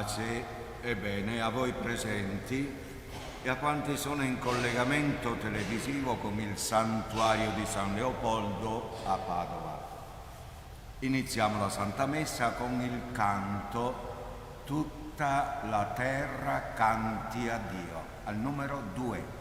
Pace e bene a voi presenti e a quanti sono in collegamento televisivo con il santuario di San Leopoldo a Padova. Iniziamo la Santa Messa con il canto Tutta la terra canti a Dio, al numero 2.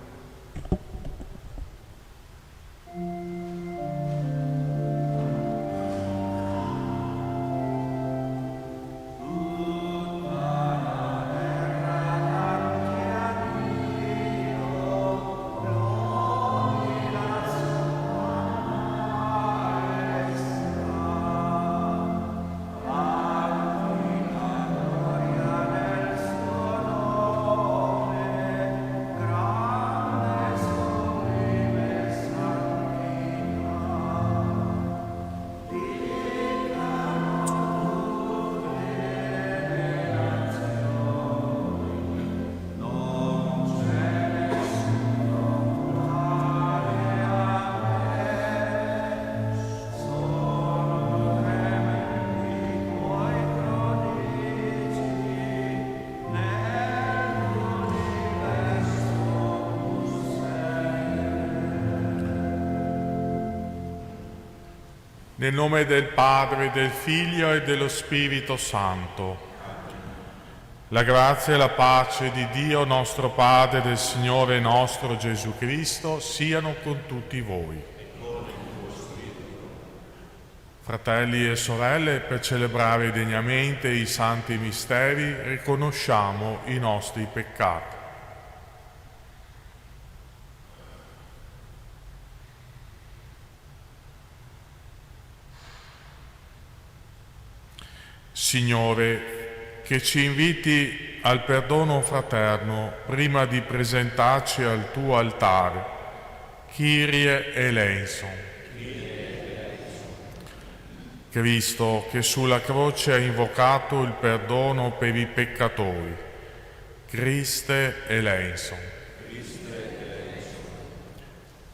Nel nome del Padre, del Figlio e dello Spirito Santo. La grazia e la pace di Dio nostro Padre e del Signore nostro Gesù Cristo siano con tutti voi. Fratelli e sorelle, per celebrare degnamente i santi misteri, riconosciamo i nostri peccati. Signore, che ci inviti al perdono fraterno prima di presentarci al tuo altare. Kyrie eleison. Cristo, che sulla croce ha invocato il perdono per i peccatori. Christe eleison.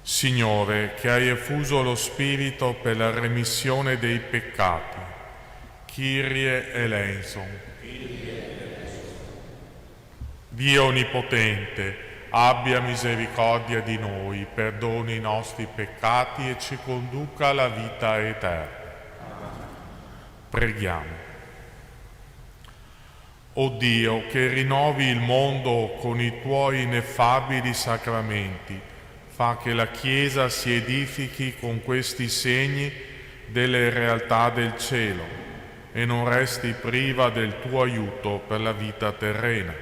Signore, che hai effuso lo Spirito per la remissione dei peccati. Kyrie eleison. Dio Onnipotente, abbia misericordia di noi, perdoni i nostri peccati e ci conduca alla vita eterna. Preghiamo. O Dio, che rinnovi il mondo con i tuoi ineffabili sacramenti, fa che la Chiesa si edifichi con questi segni delle realtà del cielo e non resti priva del tuo aiuto per la vita terrena.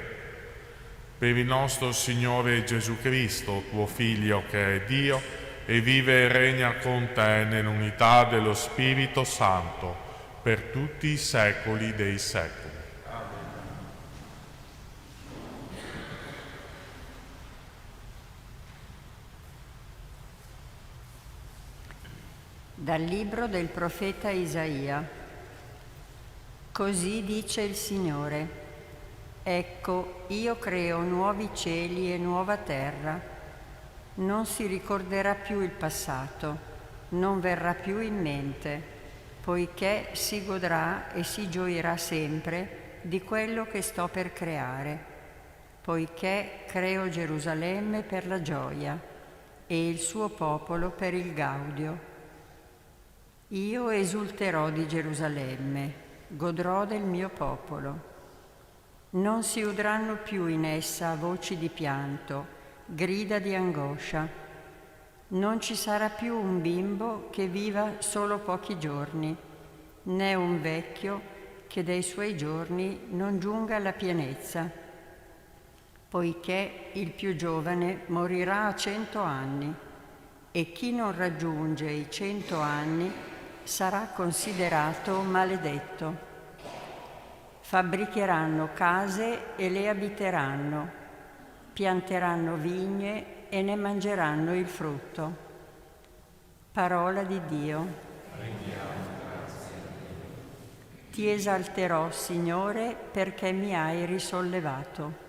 Per il nostro Signore Gesù Cristo, tuo Figlio, che è Dio e vive e regna con te nell'unità dello Spirito Santo per tutti i secoli dei secoli. Dal libro del profeta Isaia. Così dice il Signore: ecco, io creo nuovi cieli e nuova terra. Non si ricorderà più il passato, non verrà più in mente, poiché si godrà e si gioirà sempre di quello che sto per creare, poiché creo Gerusalemme per la gioia e il suo popolo per il gaudio. Io esulterò di Gerusalemme, godrò del mio popolo. Non si udranno più in essa voci di pianto, grida di angoscia. Non ci sarà più un bimbo che viva solo pochi giorni, né un vecchio che dei suoi giorni non giunga alla pienezza, poiché il più giovane morirà a 100 anni e chi non raggiunge i 100 anni sarà considerato maledetto. Fabbricheranno case e le abiteranno, pianteranno vigne e ne mangeranno il frutto. Parola di Dio. Ti esalterò, Signore, perché mi hai risollevato.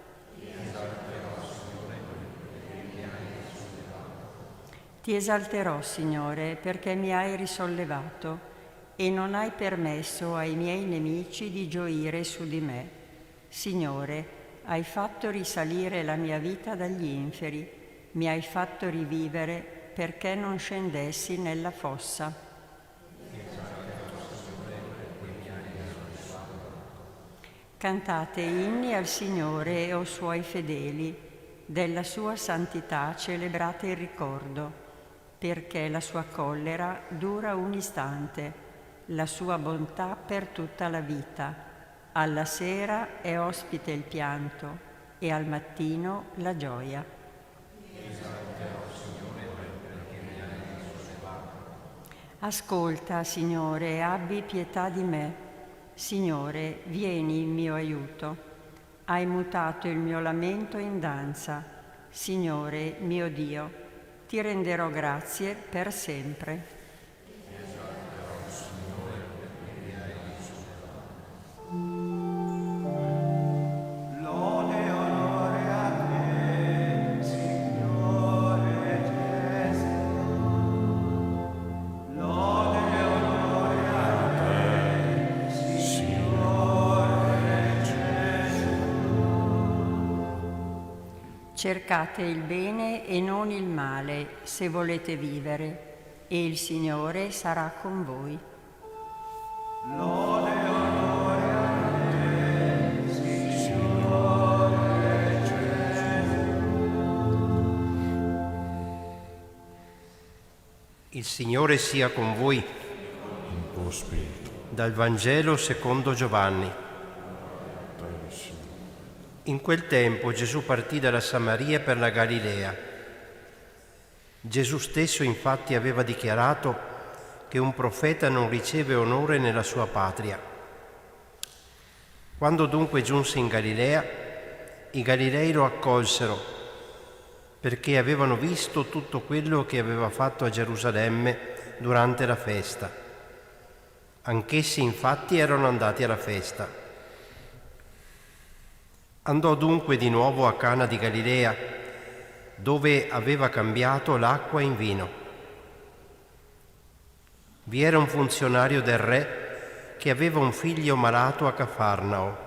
Ti esalterò, Signore, perché mi hai risollevato e non hai permesso ai miei nemici di gioire su di me. Signore, hai fatto risalire la mia vita dagli inferi, mi hai fatto rivivere perché non scendessi nella fossa. Cantate inni al Signore, o suoi fedeli, della sua santità celebrate il ricordo, perché la sua collera dura un istante, la sua bontà per tutta la vita. Alla sera è ospite il pianto e al mattino la gioia. Ascolta, Signore, e abbi pietà di me. Signore, vieni in mio aiuto. Hai mutato il mio lamento in danza. Signore, mio Dio, ti renderò grazie per sempre. Cercate il bene e non il male, se volete vivere, e il Signore sarà con voi. Lode e onore a te, Signore Gesù. Il Signore sia con voi. In tuo spirito. Dal Vangelo secondo Giovanni. In quel tempo Gesù partì dalla Samaria per la Galilea. Gesù stesso infatti aveva dichiarato che un profeta non riceve onore nella sua patria. Quando dunque giunse in Galilea, i Galilei lo accolsero perché avevano visto tutto quello che aveva fatto a Gerusalemme durante la festa. Anch'essi infatti erano andati alla festa. Andò dunque di nuovo a Cana di Galilea, dove aveva cambiato l'acqua in vino. Vi era un funzionario del re che aveva un figlio malato a Cafarnao.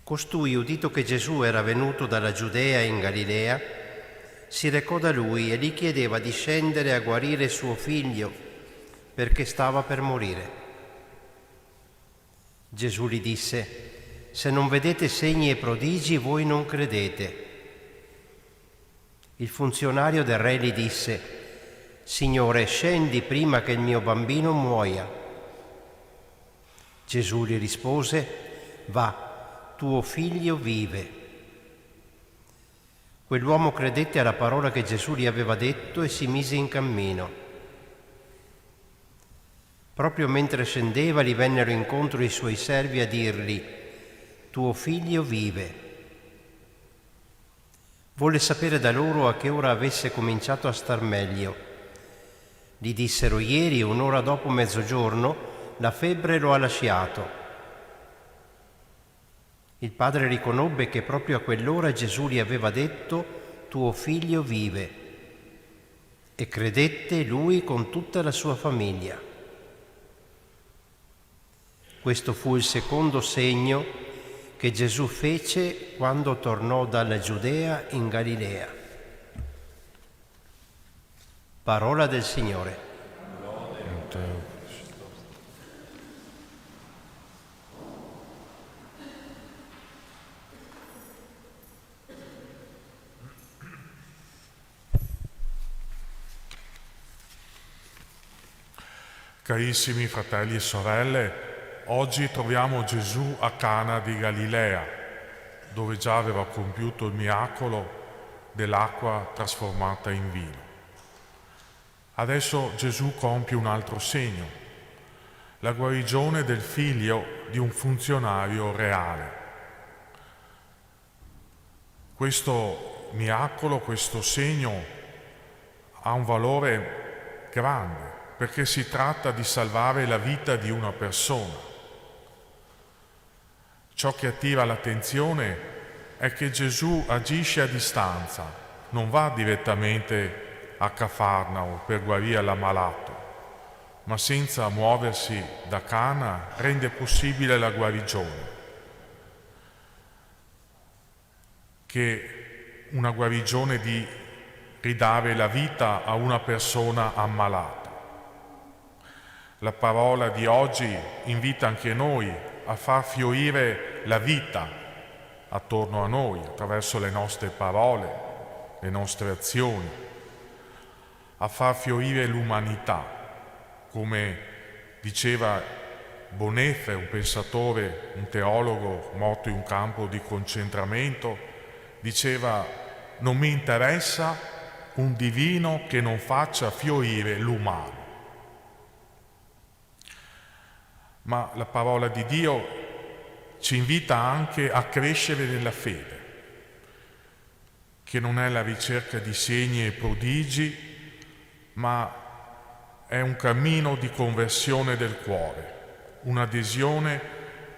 Costui, udito che Gesù era venuto dalla Giudea in Galilea, si recò da lui e gli chiedeva di scendere a guarire suo figlio, perché stava per morire. Gesù gli disse: se non vedete segni e prodigi, voi non credete. Il funzionario del re gli disse: Signore, scendi prima che il mio bambino muoia. Gesù gli rispose: va, tuo figlio vive. Quell'uomo credette alla parola che Gesù gli aveva detto e si mise in cammino. Proprio mentre scendeva gli vennero incontro i suoi servi a dirgli: tuo figlio vive. Volle sapere da loro a che ora avesse cominciato a star meglio. Gli dissero: ieri, un'ora dopo mezzogiorno, la febbre lo ha lasciato. Il padre riconobbe che proprio a quell'ora Gesù gli aveva detto: tuo figlio vive. E credette lui con tutta la sua famiglia. Questo fu il secondo segno che Gesù fece quando tornò dalla Giudea in Galilea. Parola del Signore. Carissimi fratelli e sorelle, oggi troviamo Gesù a Cana di Galilea, dove già aveva compiuto il miracolo dell'acqua trasformata in vino. Adesso Gesù compie un altro segno, la guarigione del figlio di un funzionario reale. Questo miracolo, questo segno ha un valore grande, perché si tratta di salvare la vita di una persona. Ciò che attira l'attenzione è che Gesù agisce a distanza, non va direttamente a Cafarnao per guarire l'ammalato, ma senza muoversi da Cana rende possibile la guarigione. che una guarigione di ridare la vita a una persona ammalata. La parola di oggi invita anche noi a far fiorire la vita attorno a noi attraverso le nostre parole, le nostre azioni, a far fiorire l'umanità, come diceva Boneffe, un pensatore, un teologo morto in un campo di concentramento, diceva: non mi interessa un divino che non faccia fiorire l'umano. Ma la parola di Dio ci invita anche a crescere nella fede, che non è la ricerca di segni e prodigi, ma è un cammino di conversione del cuore, un'adesione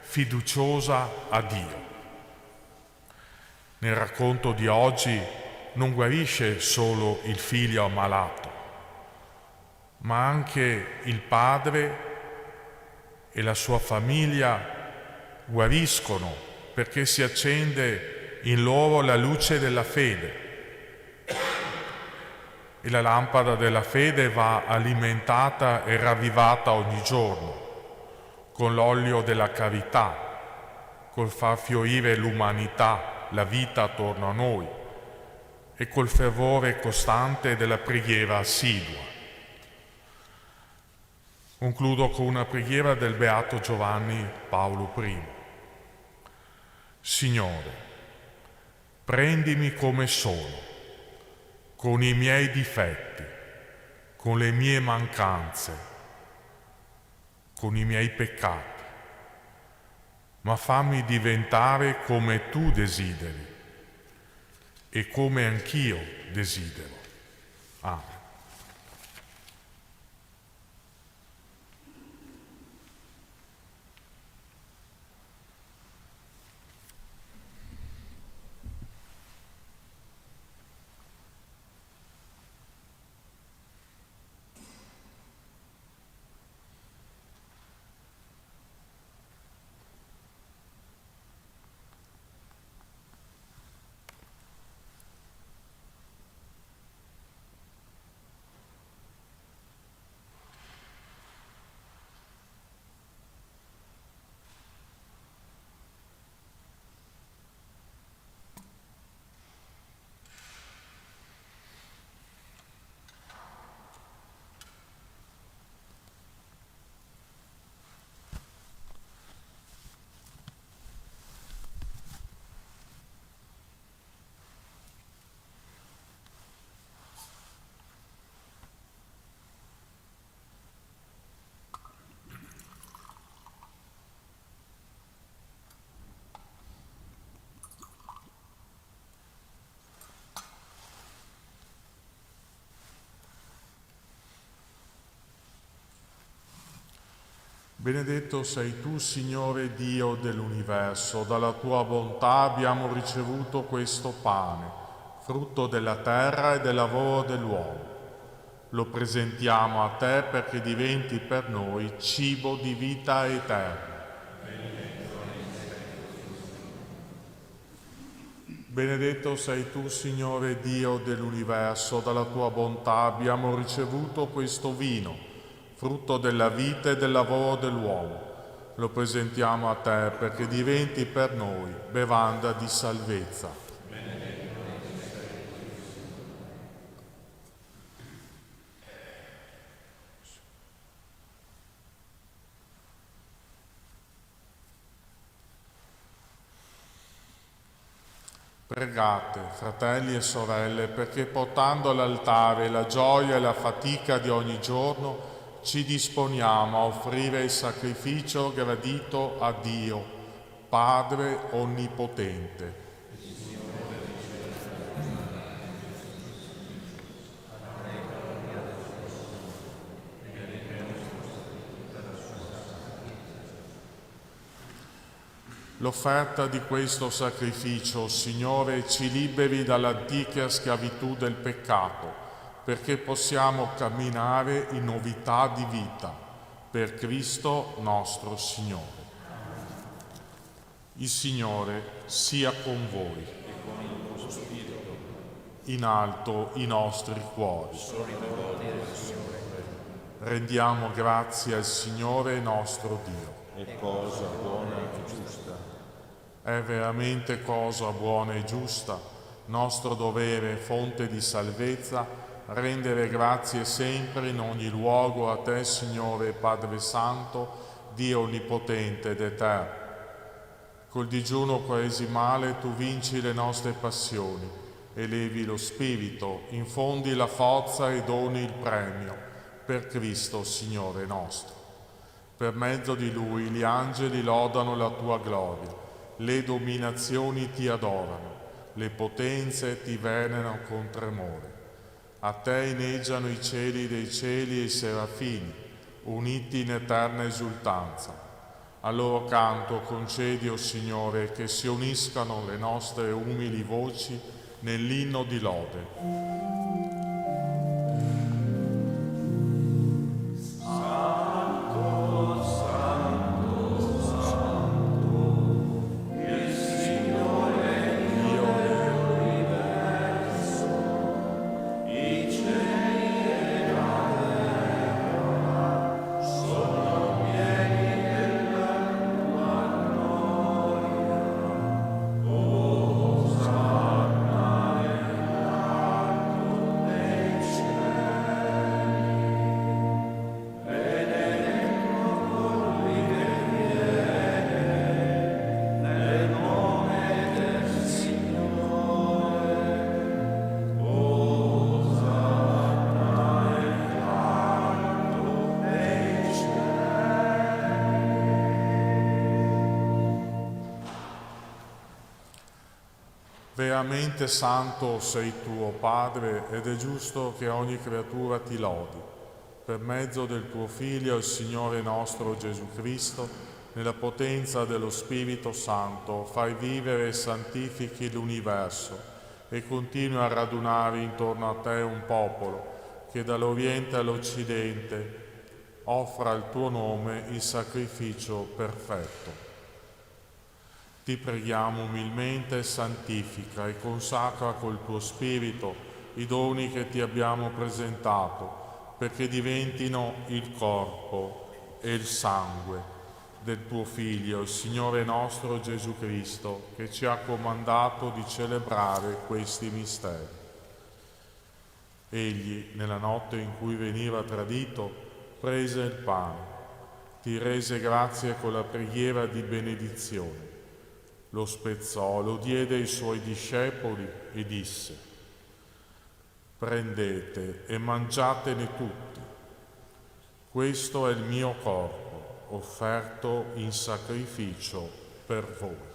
fiduciosa a Dio. Nel racconto di oggi non guarisce solo il figlio ammalato, ma anche il padre e la sua famiglia guariscono, perché si accende in loro la luce della fede. E la lampada della fede va alimentata e ravvivata ogni giorno, con l'olio della carità, col far fiorire l'umanità, la vita attorno a noi, e col fervore costante della preghiera assidua. Concludo con una preghiera del Beato Giovanni Paolo I. Signore, prendimi come sono, con i miei difetti, con le mie mancanze, con i miei peccati, ma fammi diventare come tu desideri e come anch'io desidero. Amen. Benedetto sei tu, Signore Dio dell'universo, dalla tua bontà abbiamo ricevuto questo pane, frutto della terra e del lavoro dell'uomo. Lo presentiamo a te perché diventi per noi cibo di vita eterna. Benedetto sei tu, Signore Dio dell'universo, dalla tua bontà abbiamo ricevuto questo vino, frutto della vita e del lavoro dell'uomo. Lo presentiamo a te perché diventi per noi bevanda di salvezza. Pregate, fratelli e sorelle, perché portando all'altare la gioia e la fatica di ogni giorno, ci disponiamo a offrire il sacrificio gradito a Dio, Padre Onnipotente. L'offerta di questo sacrificio, Signore, ci liberi dall'antica schiavitù del peccato, perché possiamo camminare in novità di vita, per Cristo nostro Signore. Il Signore sia con voi. in alto i nostri cuori. Rendiamo grazie al Signore nostro Dio. È cosa buona e giusta. È veramente cosa buona e giusta, nostro dovere, fonte di salvezza, rendere grazie sempre in ogni luogo a Te, Signore Padre Santo, Dio onnipotente ed eterno. Col digiuno quaresimale Tu vinci le nostre passioni, elevi lo spirito, infondi la forza e doni il premio, per Cristo Signore nostro. Per mezzo di Lui gli angeli lodano la Tua gloria, le dominazioni Ti adorano, le potenze Ti venerano con tremore. A Te inneggiano i cieli dei cieli e i serafini, uniti in eterna esultanza. A loro canto concedi, o Signore, che si uniscano le nostre umili voci nell'inno di lode. Veramente santo sei tu, o Padre, ed è giusto che ogni creatura ti lodi. Per mezzo del tuo Figlio, il Signore nostro Gesù Cristo, nella potenza dello Spirito Santo, fai vivere e santifichi l'universo e continui a radunare intorno a te un popolo che dall'Oriente all'Occidente offra al tuo nome il sacrificio perfetto. Ti preghiamo umilmente, santifica e consacra col tuo Spirito i doni che ti abbiamo presentato, perché diventino il corpo e il sangue del tuo Figlio, il Signore nostro Gesù Cristo, che ci ha comandato di celebrare questi misteri. Egli, nella notte in cui veniva tradito, prese il pane, ti rese grazie con la preghiera di benedizione. Lo spezzò, lo diede ai suoi discepoli e disse: prendete e mangiatene tutti. Questo è il mio corpo, offerto in sacrificio per voi.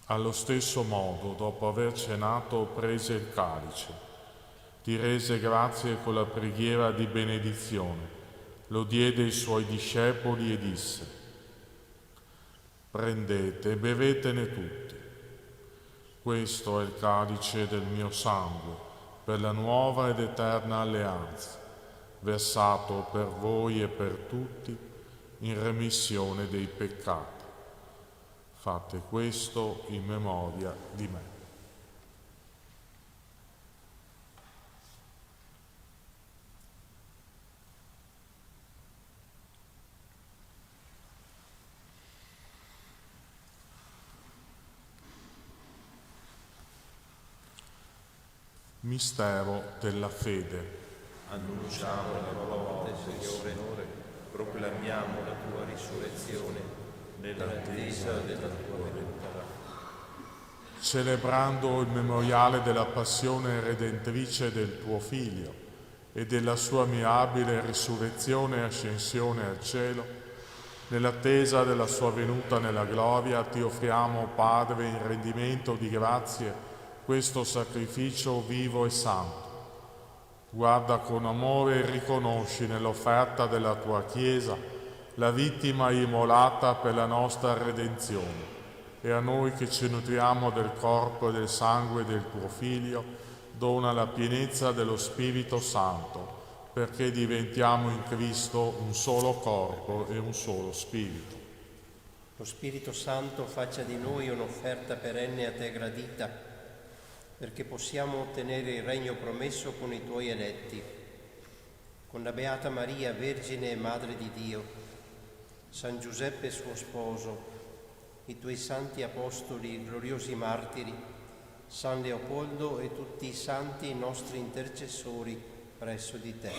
Allo stesso modo, dopo aver cenato, prese il calice, ti rese grazie con la preghiera di benedizione, lo diede ai suoi discepoli e disse: prendete e bevetene tutti. Questo è il calice del mio sangue, per la nuova ed eterna alleanza, versato per voi e per tutti in remissione dei peccati. Fate questo in memoria di me. Mistero della fede. Annunciamo la tua morte, Signore, proclamiamo la tua risurrezione nell'attesa della tua venuta. Celebrando il memoriale della passione redentrice del tuo Figlio e della sua mirabile risurrezione e ascensione al cielo, nell'attesa della sua venuta nella gloria, ti offriamo, Padre, in rendimento di grazie, questo sacrificio vivo e santo. Guarda con amore e riconosci nell'offerta della tua Chiesa la vittima immolata per la nostra redenzione e a noi che ci nutriamo del corpo e del sangue del tuo Figlio, dona la pienezza dello Spirito Santo, perché diventiamo in Cristo un solo corpo e un solo Spirito. Lo Spirito Santo faccia di noi un'offerta perenne a te gradita, perché possiamo ottenere il regno promesso con i tuoi eletti. Con la Beata Maria, Vergine e Madre di Dio, San Giuseppe suo sposo, i tuoi santi apostoli e gloriosi martiri, San Leopoldo e tutti i santi nostri intercessori presso di te.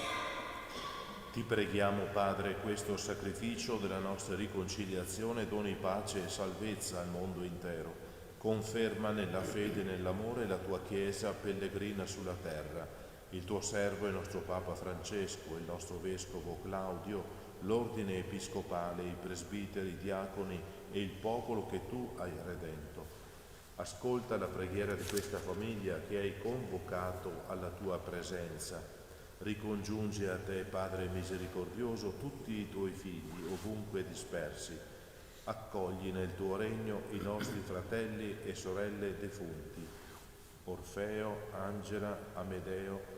Ti preghiamo, Padre, questo sacrificio della nostra riconciliazione doni pace e salvezza al mondo intero. Conferma nella fede e nell'amore la tua Chiesa pellegrina sulla terra, il tuo servo e nostro Papa Francesco, il nostro Vescovo Claudio, l'ordine episcopale, i presbiteri, i diaconi e il popolo che tu hai redento. Ascolta la preghiera di questa famiglia che hai convocato alla tua presenza. Ricongiungi a te, Padre misericordioso, tutti i tuoi figli, ovunque dispersi. Accogli nel tuo regno i nostri fratelli e sorelle defunti, Orfeo, Angela, Amedeo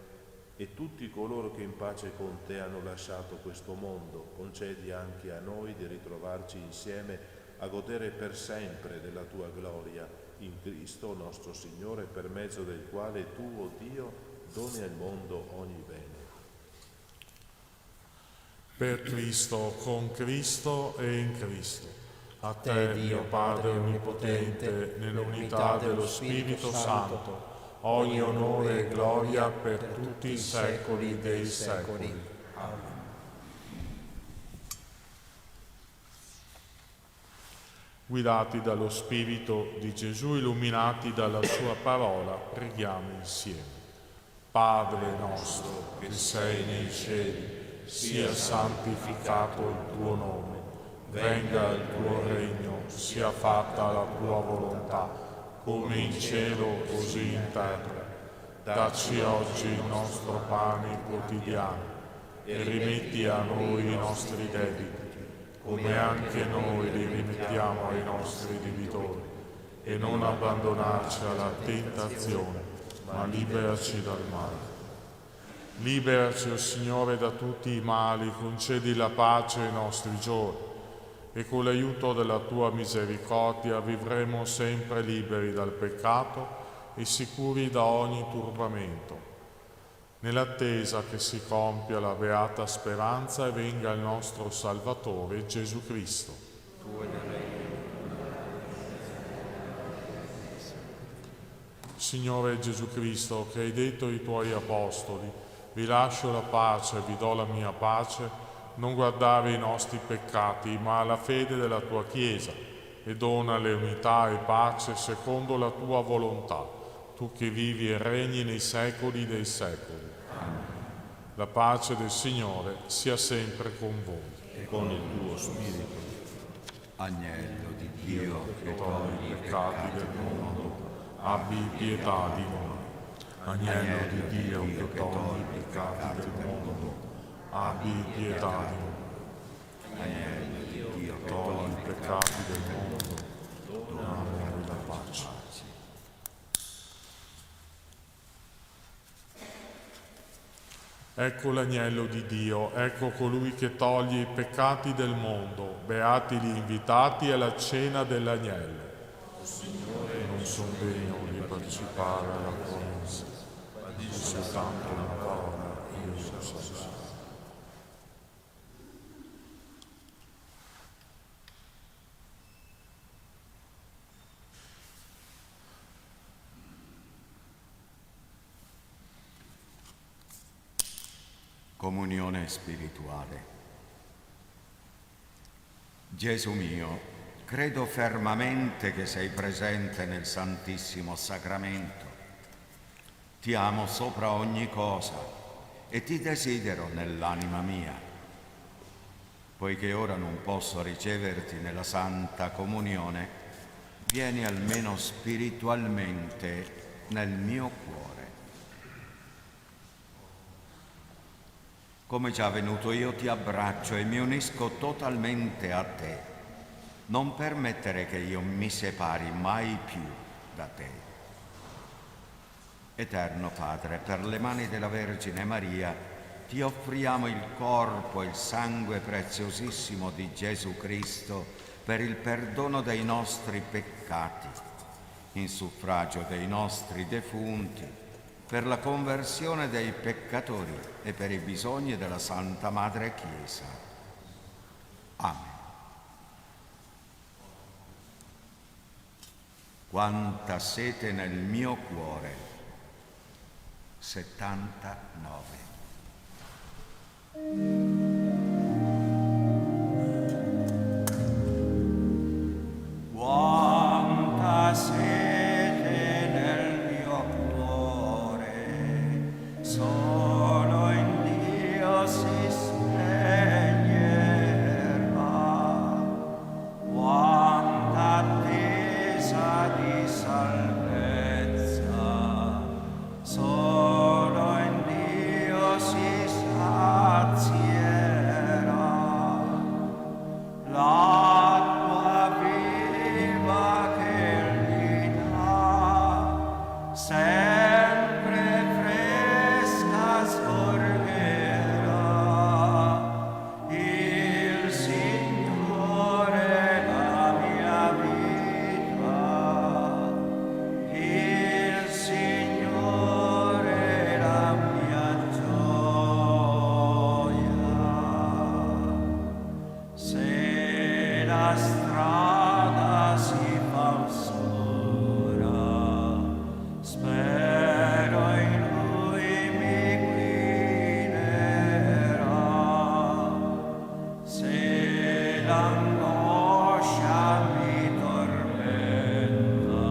e tutti coloro che in pace con te hanno lasciato questo mondo. Concedi anche a noi di ritrovarci insieme a godere per sempre della tua gloria in Cristo nostro Signore, per mezzo del quale tu, o Dio, doni al mondo ogni bene. Per Cristo, con Cristo e in Cristo. A te, Dio Padre Onnipotente, nell'unità dello Spirito Santo, ogni onore e gloria per tutti i secoli dei secoli. Amen. Guidati dallo Spirito di Gesù, illuminati dalla sua parola, preghiamo insieme. Padre nostro che sei nei cieli, sia santificato il tuo nome, venga il tuo regno, sia fatta la tua volontà, come in cielo così in terra. Dacci oggi il nostro pane quotidiano e rimetti a noi i nostri debiti, come anche noi li rimettiamo ai nostri debitori, e non abbandonarci alla tentazione, ma liberaci dal male. Liberaci, o Signore, da tutti i mali, concedi la pace ai nostri giorni, e con l'aiuto della tua misericordia vivremo sempre liberi dal peccato e sicuri da ogni turbamento, nell'attesa che si compia la beata speranza e venga il nostro Salvatore Gesù Cristo. Signore Gesù Cristo, che hai detto ai tuoi apostoli: vi lascio la pace, vi do la mia pace, non guardare i nostri peccati, ma alla fede della tua Chiesa, e donale unità e pace secondo la tua volontà, tu che vivi e regni nei secoli dei secoli. Amen. La pace del Signore sia sempre con voi. E con il tuo spirito. Agnello di Dio che togli i peccati del mondo, abbi pietà di noi. Agnello di Dio che togli i peccati del mondo, abbi pietà di noi. Agnello di Dio che Togli i peccati del mondo, dona a noi la pace. Ecco l'agnello di Dio, ecco colui che toglie i peccati del mondo. Beati gli invitati alla cena dell'agnello. Signore, non sono degno di partecipare alla tua messa, ma di soltanto una parola e io sono salvato. Comunione spirituale. Gesù mio, credo fermamente che sei presente nel Santissimo Sacramento. Ti amo sopra ogni cosa e ti desidero nell'anima mia. Poiché ora non posso riceverti nella Santa Comunione, vieni almeno spiritualmente nel mio cuore. Come già venuto io ti abbraccio e mi unisco totalmente a te. non permettere che io mi separi mai più da te. Eterno Padre, per le mani della Vergine Maria ti offriamo il corpo e il sangue preziosissimo di Gesù Cristo per il perdono dei nostri peccati, in suffragio dei nostri defunti, per la conversione dei peccatori e per i bisogni della Santa Madre Chiesa. Amen. Quanta sete nel mio cuore. 79. Quanta sete nel mio cuore, solo in Dio si spegnerà. Quanta attesa di salvezza, solo in Dio si sazierà. L'acqua viva che Egli dà, sempre fresca scorrerà. Il Signore è la mia vita, il Signore è la mia gioia. Se la strada si fa oscura, spero in Lui mi guiderà. Se l'angoscia mi tormenta,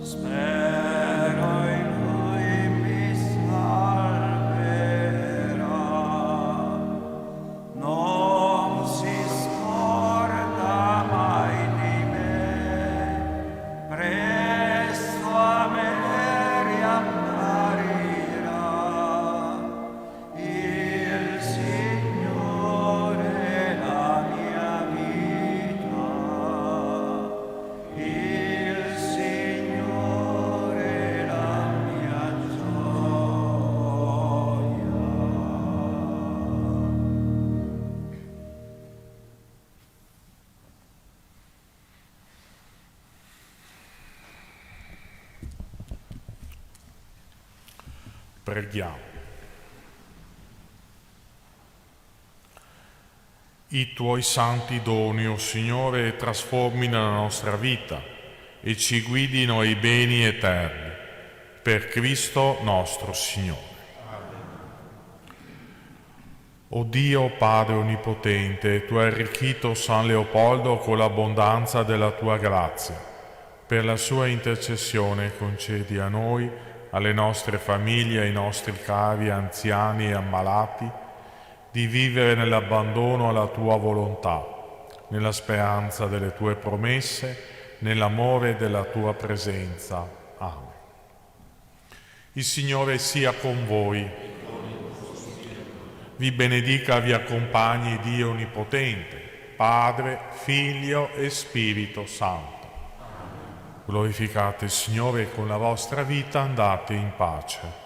spero in Lui mi salverà. Non si scorda mai di me, presto a me riapparirà. Il Signore è la mia vita, il Signore è la mia gioia. Preghiamo. I tuoi santi doni, o Signore, trasformino la nostra vita e ci guidino ai beni eterni. Per Cristo nostro Signore. O Dio Padre Onnipotente, tu hai arricchito San Leopoldo con l'abbondanza della tua grazia. Per la sua intercessione concedi a noi, alle nostre famiglie, ai nostri cari anziani e ammalati, di vivere nell'abbandono alla tua volontà, nella speranza delle tue promesse, nell'amore della tua presenza. Amen. Il Signore sia con voi. Vi benedica, vi accompagni Dio Onnipotente, Padre, Figlio e Spirito Santo. Glorificate il Signore e con la vostra vita andate in pace. Amen.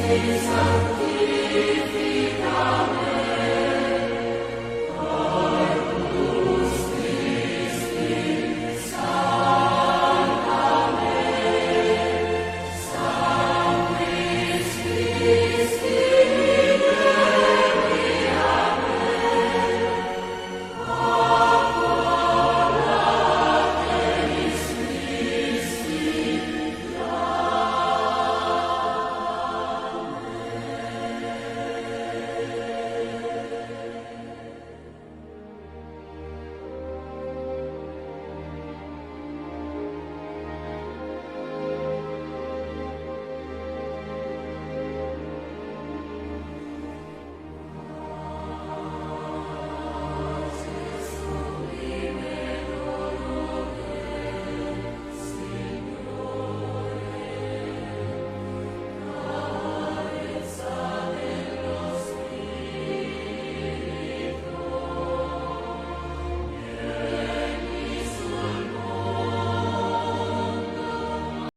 sanctificamur